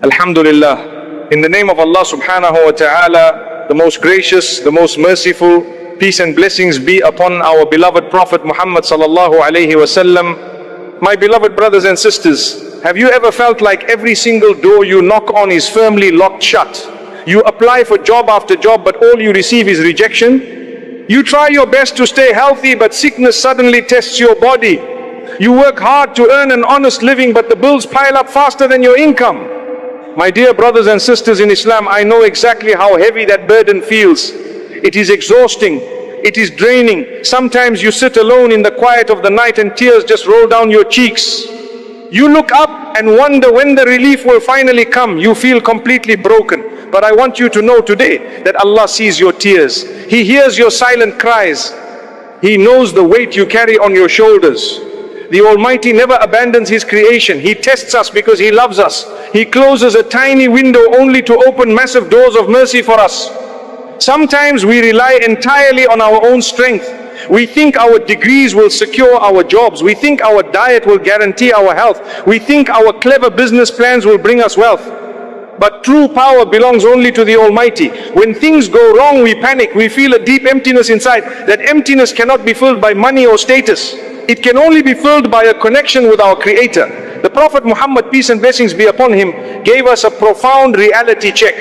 Alhamdulillah. In the name of Allah subhanahu wa ta'ala, the most gracious, the most merciful, peace and blessings be upon our beloved Prophet Muhammad sallallahu alayhi wasallam. My beloved brothers and sisters, have you ever felt like every single door you knock on is firmly locked shut? You apply for job after job, but all you receive is rejection? You try your best to stay healthy, but sickness suddenly tests your body. You work hard to earn an honest living, but the bills pile up faster than your income. My dear brothers and sisters in Islam, I know exactly how heavy that burden feels. It is exhausting. It is draining. Sometimes you sit alone in the quiet of the night and tears just roll down your cheeks. You look up and wonder when the relief will finally come. You feel completely broken. But I want you to know today that Allah sees your tears. He hears your silent cries. He knows the weight you carry on your shoulders. The Almighty never abandons His creation. He tests us because He loves us. He closes a tiny window only to open massive doors of mercy for us. Sometimes we rely entirely on our own strength. We think our degrees will secure our jobs. We think our diet will guarantee our health. We think our clever business plans will bring us wealth. But true power belongs only to the Almighty. When things go wrong, we panic. We feel a deep emptiness inside. That emptiness cannot be filled by money or status. It can only be filled by a connection with our Creator. The Prophet Muhammad, peace and blessings be upon him, gave us a profound reality check.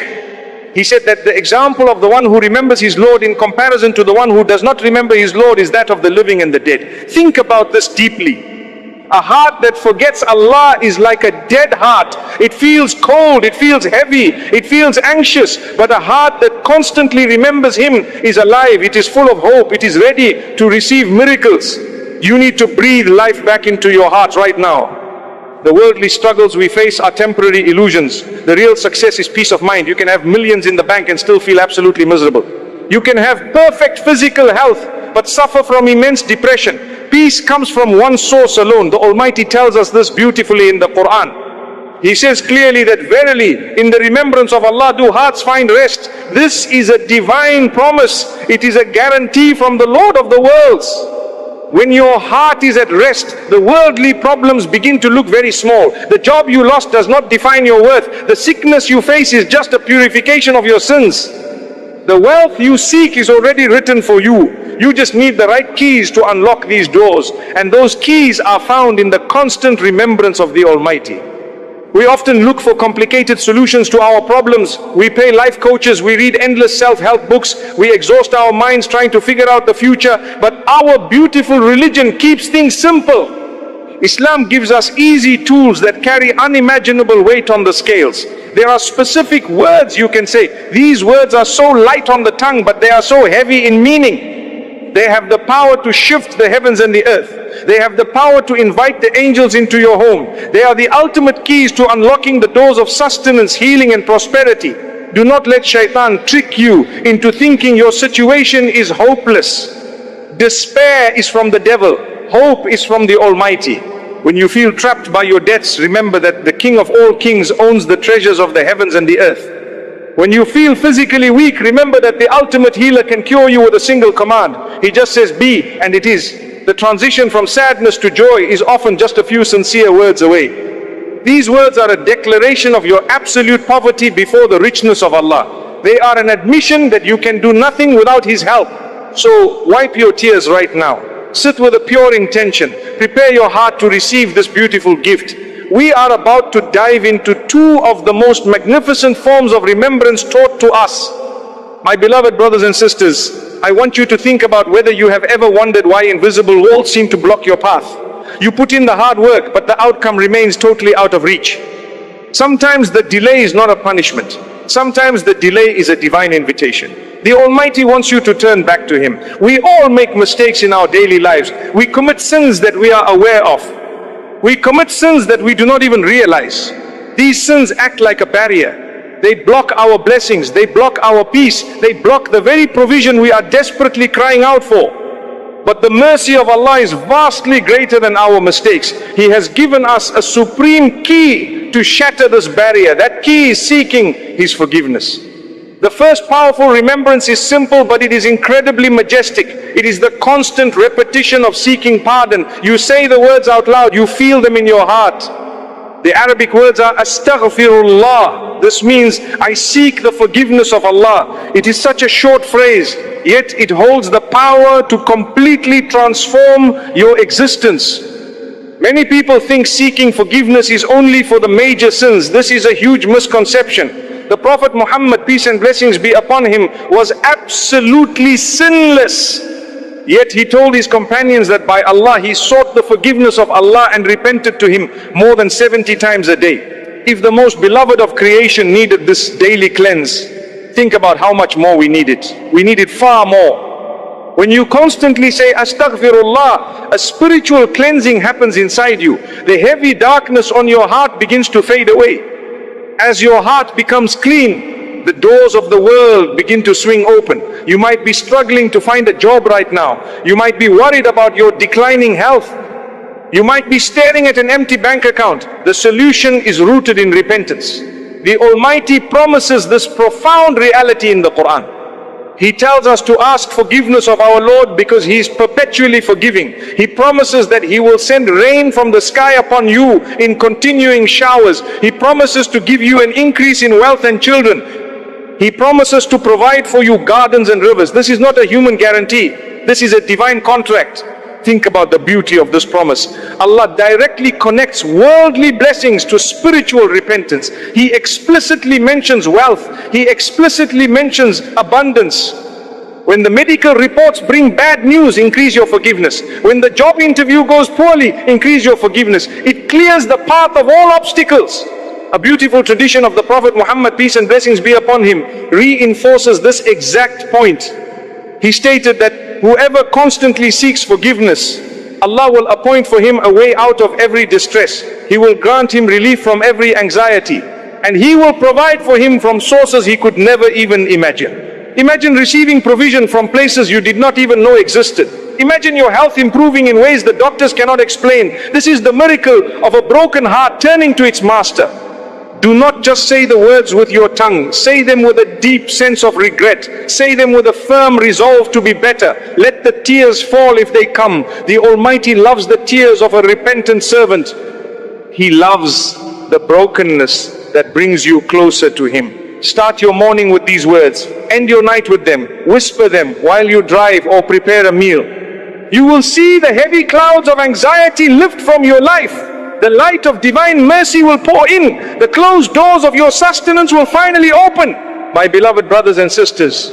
He said that the example of the one who remembers his Lord in comparison to the one who does not remember his Lord is that of the living and the dead. Think about this deeply. A heart that forgets Allah is like a dead heart. It feels cold, it feels heavy, it feels anxious. But a heart that constantly remembers Him is alive, it is full of hope, it is ready to receive miracles. You need to breathe life back into your heart right now. The worldly struggles we face are temporary illusions. The real success is peace of mind. You can have millions in the bank and still feel absolutely miserable. You can have perfect physical health but suffer from immense depression. Peace comes from one source alone. The Almighty tells us this beautifully in the Quran. He says clearly that verily in the remembrance of Allah do hearts find rest. This is a divine promise. It is a guarantee from the Lord of the worlds. When your heart is at rest, the worldly problems begin to look very small. The job you lost does not define your worth. The sickness you face is just a purification of your sins. The wealth you seek is already written for you. You just need the right keys to unlock these doors. And those keys are found in the constant remembrance of the Almighty. We often look for complicated solutions to our problems. We pay life coaches, we read endless self-help books, we exhaust our minds trying to figure out the future. But our beautiful religion keeps things simple. Islam gives us easy tools that carry unimaginable weight on the scales. There are specific words you can say. These words are so light on the tongue, but they are so heavy in meaning. They have the power to shift the heavens and the earth. They have the power to invite the angels into your home. They are the ultimate keys to unlocking the doors of sustenance, healing and prosperity. Do not let shaitan trick you into thinking your situation is hopeless. Despair is from the devil. Hope is from the Almighty. When you feel trapped by your debts, remember that the King of all kings owns the treasures of the heavens and the earth. When you feel physically weak, remember that the ultimate healer can cure you with a single command. He just says, be, and it is. The transition from sadness to joy is often just a few sincere words away. These words are a declaration of your absolute poverty before the richness of Allah. They are an admission that you can do nothing without His help. So wipe your tears right now. Sit with a pure intention. Prepare your heart to receive this beautiful gift. We are about to dive into two of the most magnificent forms of remembrance taught to us. My beloved brothers and sisters, I want you to think about whether you have ever wondered why invisible walls seem to block your path. You put in the hard work, but the outcome remains totally out of reach. Sometimes the delay is not a punishment. Sometimes the delay is a divine invitation. The Almighty wants you to turn back to Him. We all make mistakes in our daily lives. We commit sins that we are aware of. We commit sins that we do not even realize. These sins act like a barrier. They block our blessings, they block our peace, they block the very provision we are desperately crying out for. But the mercy of Allah is vastly greater than our mistakes. He has given us a supreme key to shatter this barrier. That key is seeking His forgiveness. The first powerful remembrance is simple, but it is incredibly majestic. It is the constant repetition of seeking pardon. You say the words out loud, you feel them in your heart. The Arabic words are astaghfirullah. This means I seek the forgiveness of Allah. It is such a short phrase, yet it holds the power to completely transform your existence. Many people think seeking forgiveness is only for the major sins. This is a huge misconception. The Prophet Muhammad, peace and blessings be upon him, was absolutely sinless. Yet he told his companions that by Allah, he sought the forgiveness of Allah and repented to him more than 70 times a day. If the most beloved of creation needed this daily cleanse, think about how much more we need it. We need it far more. When you constantly say astaghfirullah, a spiritual cleansing happens inside you. The heavy darkness on your heart begins to fade away. As your heart becomes clean, the doors of the world begin to swing open. You might be struggling to find a job right now. You might be worried about your declining health. You might be staring at an empty bank account. The solution is rooted in repentance. The Almighty promises this profound reality in the Quran. He tells us to ask forgiveness of our Lord because He is perpetually forgiving. He promises that He will send rain from the sky upon you in continuing showers. He promises to give you an increase in wealth and children. He promises to provide for you gardens and rivers. This is not a human guarantee. This is a divine contract. Think about the beauty of this promise. Allah directly connects worldly blessings to spiritual repentance. He explicitly mentions wealth. He explicitly mentions abundance. When the medical reports bring bad news, increase your forgiveness. When the job interview goes poorly, increase your forgiveness. It clears the path of all obstacles. A beautiful tradition of the Prophet Muhammad, peace and blessings be upon him, reinforces this exact point. He stated that whoever constantly seeks forgiveness, Allah will appoint for him a way out of every distress. He will grant him relief from every anxiety, and He will provide for him from sources he could never even imagine. Imagine receiving provision from places you did not even know existed. Imagine your health improving in ways the doctors cannot explain. This is the miracle of a broken heart turning to its master. Do not just say the words with your tongue. Say them with a deep sense of regret. Say them with a firm resolve to be better. Let the tears fall if they come. The Almighty loves the tears of a repentant servant. He loves the brokenness that brings you closer to Him. Start your morning with these words. End your night with them. Whisper them while you drive or prepare a meal. You will see the heavy clouds of anxiety lift from your life. The light of divine mercy will pour in. The closed doors of your sustenance will finally open. My beloved brothers and sisters,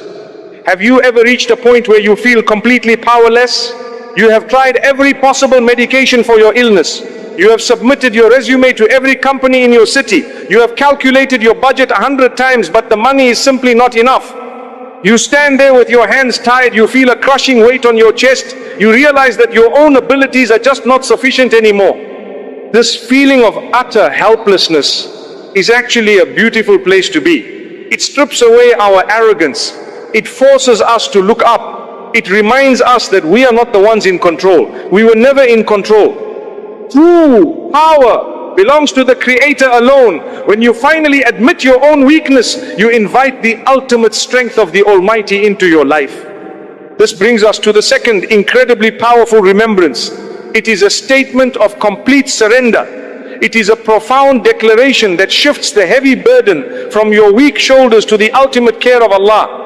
have you ever reached a point where you feel completely powerless? You have tried every possible medication for your illness. You have submitted your resume to every company in your city. You have calculated your budget 100 times, but the money is simply not enough. You stand there with your hands tied. You feel a crushing weight on your chest. You realize that your own abilities are just not sufficient anymore. This feeling of utter helplessness is actually a beautiful place to be. It strips away our arrogance. It forces us to look up. It reminds us that we are not the ones in control. We were never in control. True power belongs to the Creator alone. When you finally admit your own weakness, you invite the ultimate strength of the Almighty into your life. This brings us to the second incredibly powerful remembrance. It is a statement of complete surrender. It is a profound declaration that shifts the heavy burden from your weak shoulders to the ultimate care of Allah.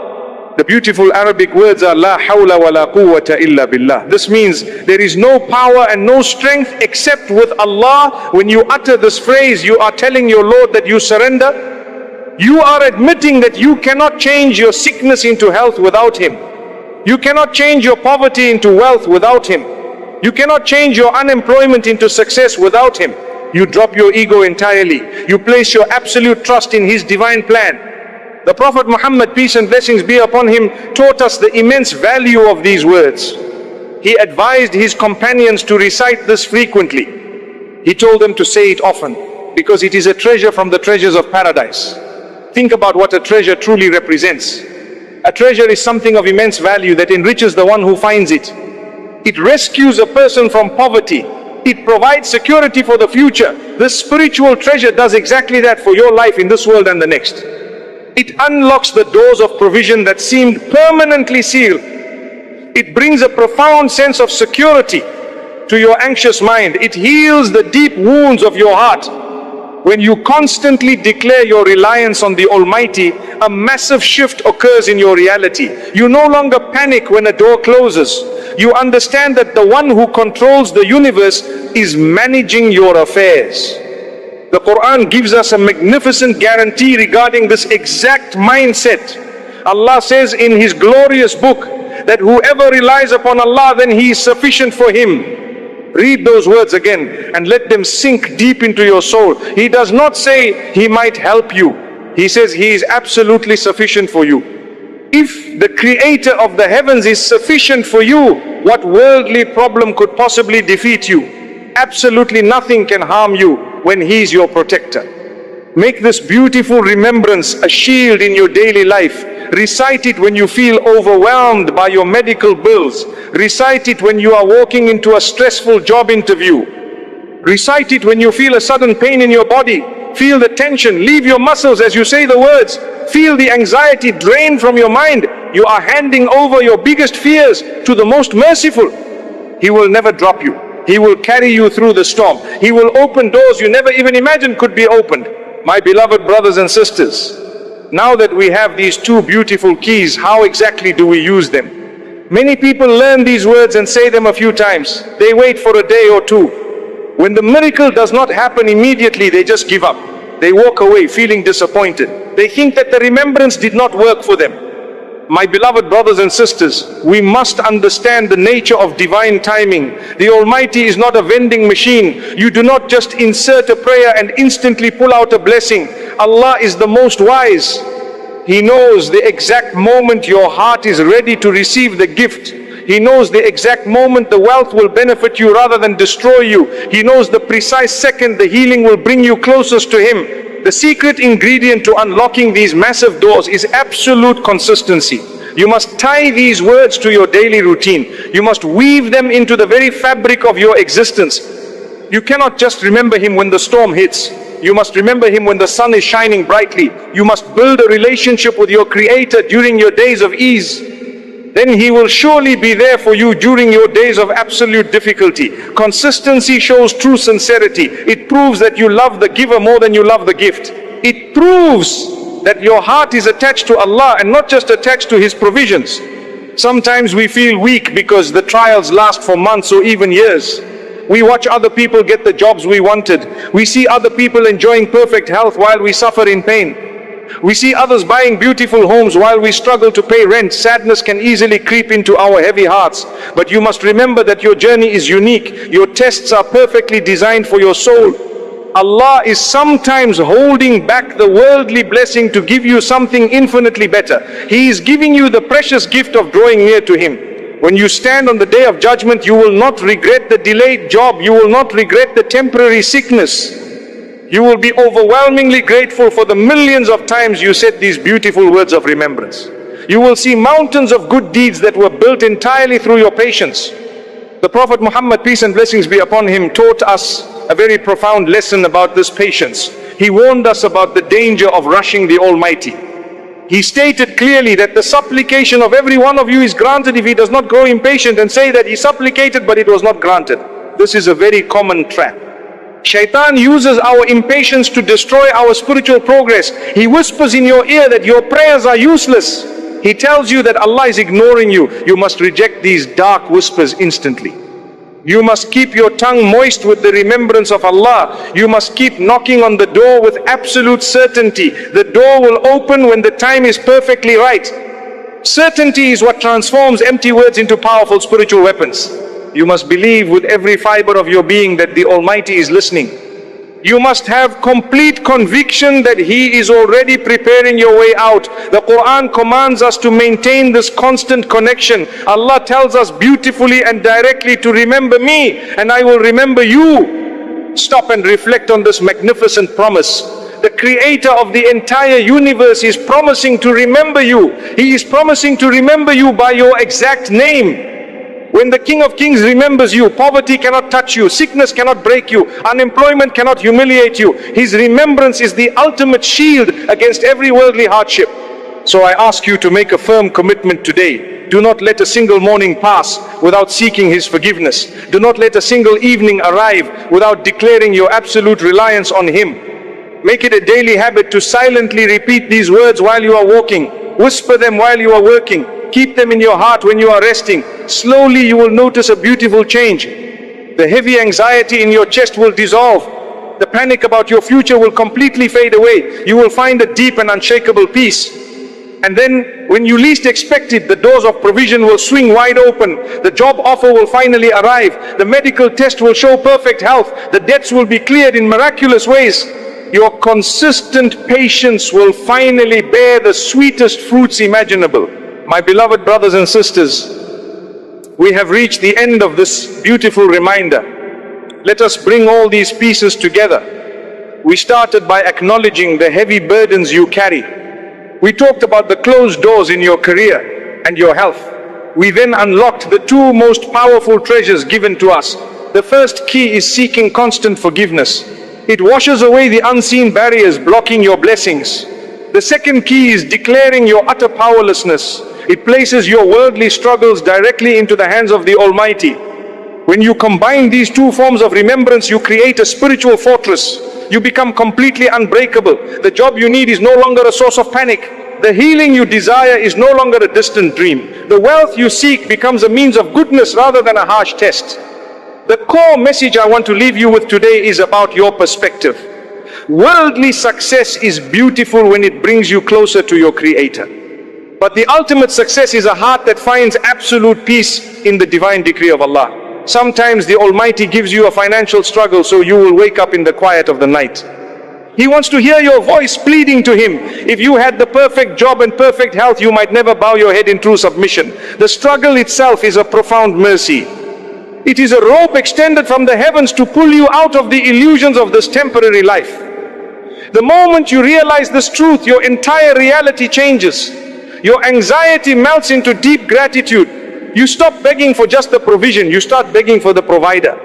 The beautiful Arabic words are La hawla wa la quwwata illa billah. This means there is no power and no strength except with Allah. When you utter this phrase, you are telling your Lord that you surrender. You are admitting that you cannot change your sickness into health without Him. You cannot change your poverty into wealth without Him. You cannot change your unemployment into success without Him. You drop your ego entirely. You place your absolute trust in His divine plan. The Prophet Muhammad, peace and blessings be upon him, taught us the immense value of these words. He advised his companions to recite this frequently. He told them to say it often because it is a treasure from the treasures of paradise. Think about what a treasure truly represents. A treasure is something of immense value that enriches the one who finds it. It rescues a person from poverty. It provides security for the future. This spiritual treasure does exactly that for your life in this world and the next. It unlocks the doors of provision that seemed permanently sealed. It brings a profound sense of security to your anxious mind. It heals the deep wounds of your heart. When you constantly declare your reliance on the Almighty, a massive shift occurs in your reality. You no longer panic when a door closes. You understand that the one who controls the universe is managing your affairs. The Quran gives us a magnificent guarantee regarding this exact mindset. Allah says in His glorious book that whoever relies upon Allah, then He is sufficient for him. Read those words again and let them sink deep into your soul. He does not say He might help you. He says He is absolutely sufficient for you. If the Creator of the heavens is sufficient for you, what worldly problem could possibly defeat you? Absolutely nothing can harm you when He is your protector. Make this beautiful remembrance a shield in your daily life. Recite it when you feel overwhelmed by your medical bills. Recite it when you are walking into a stressful job interview. Recite it when you feel a sudden pain in your body. Feel the tension, leave your muscles as you say the words. Feel the anxiety drain from your mind. You are handing over your biggest fears to the most merciful. He will never drop you. He will carry you through the storm. He will open doors you never even imagined could be opened. My beloved brothers and sisters, now that we have these two beautiful keys, how exactly do we use them? Many people learn these words and say them a few times. They wait for a day or two. When the miracle does not happen immediately, they just give up. They walk away feeling disappointed. They think that the remembrance did not work for them. My beloved brothers and sisters, we must understand the nature of divine timing. The Almighty is not a vending machine. You do not just insert a prayer and instantly pull out a blessing. Allah is the most wise. He knows the exact moment your heart is ready to receive the gift. He knows the exact moment the wealth will benefit you rather than destroy you. He knows the precise second the healing will bring you closest to Him. The secret ingredient to unlocking these massive doors is absolute consistency. You must tie these words to your daily routine. You must weave them into the very fabric of your existence. You cannot just remember Him when the storm hits. You must remember Him when the sun is shining brightly. You must build a relationship with your Creator during your days of ease. Then He will surely be there for you during your days of absolute difficulty. Consistency shows true sincerity. It proves that you love the giver more than you love the gift. It proves that your heart is attached to Allah and not just attached to His provisions. Sometimes we feel weak because the trials last for months or even years. We watch other people get the jobs we wanted. We see other people enjoying perfect health while we suffer in pain. We see others buying beautiful homes while we struggle to pay rent. Sadness can easily creep into our heavy hearts. But you must remember that your journey is unique. Your tests are perfectly designed for your soul. Allah is sometimes holding back the worldly blessing to give you something infinitely better. He is giving you the precious gift of drawing near to Him. When you stand on the day of judgment, you will not regret the delayed job. You will not regret the temporary sickness. You will be overwhelmingly grateful for the millions of times you said these beautiful words of remembrance. You will see mountains of good deeds that were built entirely through your patience. The Prophet Muhammad, peace and blessings be upon him, taught us a very profound lesson about this patience. He warned us about the danger of rushing the Almighty. He stated clearly that the supplication of every one of you is granted if he does not grow impatient and say that he supplicated but it was not granted. This is a very common trap. Shaitan uses our impatience to destroy our spiritual progress. He whispers in your ear that your prayers are useless. He tells you that Allah is ignoring you. You must reject these dark whispers instantly. You must keep your tongue moist with the remembrance of Allah. You must keep knocking on the door with absolute certainty. The door will open when the time is perfectly right. Certainty is what transforms empty words into powerful spiritual weapons. You must believe with every fiber of your being that the Almighty is listening. You must have complete conviction that He is already preparing your way out. The Quran commands us to maintain this constant connection. Allah tells us beautifully and directly to remember me and I will remember you. Stop and reflect on this magnificent promise. The Creator of the entire universe is promising to remember you. He is promising to remember you by your exact name. When the King of Kings remembers you, poverty cannot touch you, sickness cannot break you, unemployment cannot humiliate you. His remembrance is the ultimate shield against every worldly hardship. So I ask you to make a firm commitment today. Do not let a single morning pass without seeking His forgiveness. Do not let a single evening arrive without declaring your absolute reliance on Him. Make it a daily habit to silently repeat these words while you are walking. Whisper them while you are working. Keep them in your heart when you are resting. Slowly you will notice a beautiful change. The heavy anxiety in your chest will dissolve. The panic about your future will completely fade away. You will find a deep and unshakable peace. And then, when you least expect it, the doors of provision will swing wide open. The job offer will finally arrive. The medical test will show perfect health. The debts will be cleared in miraculous ways. Your consistent patience will finally bear the sweetest fruits imaginable. My beloved brothers and sisters, we have reached the end of this beautiful reminder. Let us bring all these pieces together. We started by acknowledging the heavy burdens you carry. We talked about the closed doors in your career and your health. We then unlocked the two most powerful treasures given to us. The first key is seeking constant forgiveness. It washes away the unseen barriers blocking your blessings. The second key is declaring your utter powerlessness. It places your worldly struggles directly into the hands of the Almighty. When you combine these two forms of remembrance, you create a spiritual fortress. You become completely unbreakable. The job you need is no longer a source of panic. The healing you desire is no longer a distant dream. The wealth you seek becomes a means of goodness rather than a harsh test. The core message I want to leave you with today is about your perspective. Worldly success is beautiful when it brings you closer to your Creator. But the ultimate success is a heart that finds absolute peace in the divine decree of Allah. Sometimes the Almighty gives you a financial struggle so you will wake up in the quiet of the night. He wants to hear your voice pleading to Him. If you had the perfect job and perfect health, you might never bow your head in true submission. The struggle itself is a profound mercy. It is a rope extended from the heavens to pull you out of the illusions of this temporary life. The moment you realize this truth, your entire reality changes. Your anxiety melts into deep gratitude. You stop begging for just the provision, you start begging for the provider.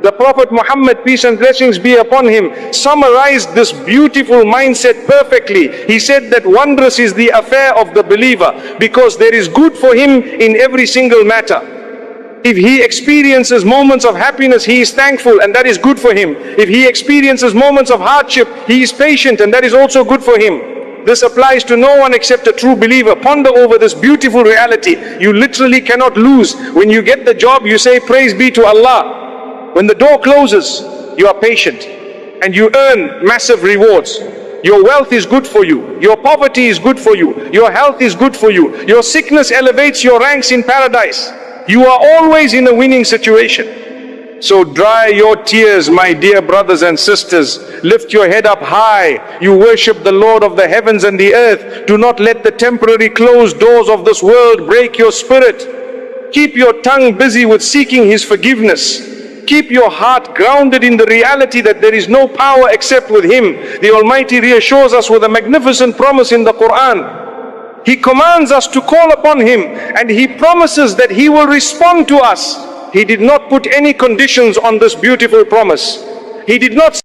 The Prophet Muhammad, peace and blessings be upon him, summarized this beautiful mindset perfectly. He said that wondrous is the affair of the believer, because there is good for him in every single matter. If he experiences moments of happiness, he is thankful, and that is good for him. If he experiences moments of hardship, he is patient, and that is also good for him. This applies to no one except a true believer. Ponder over this beautiful reality. You literally cannot lose. When you get the job, you say, praise be to Allah. When the door closes, you are patient and you earn massive rewards. Your wealth is good for you. Your poverty is good for you. Your health is good for you. Your sickness elevates your ranks in paradise. You are always in a winning situation. So dry your tears, my dear brothers and sisters. Lift your head up high. You worship the Lord of the heavens and the earth. Do not let the temporary closed doors of this world break your spirit. Keep your tongue busy with seeking His forgiveness. Keep your heart grounded in the reality that there is no power except with Him. The Almighty reassures us with a magnificent promise in the Quran. He commands us to call upon Him, and He promises that He will respond to us. He did not put any conditions on this beautiful promise. He did not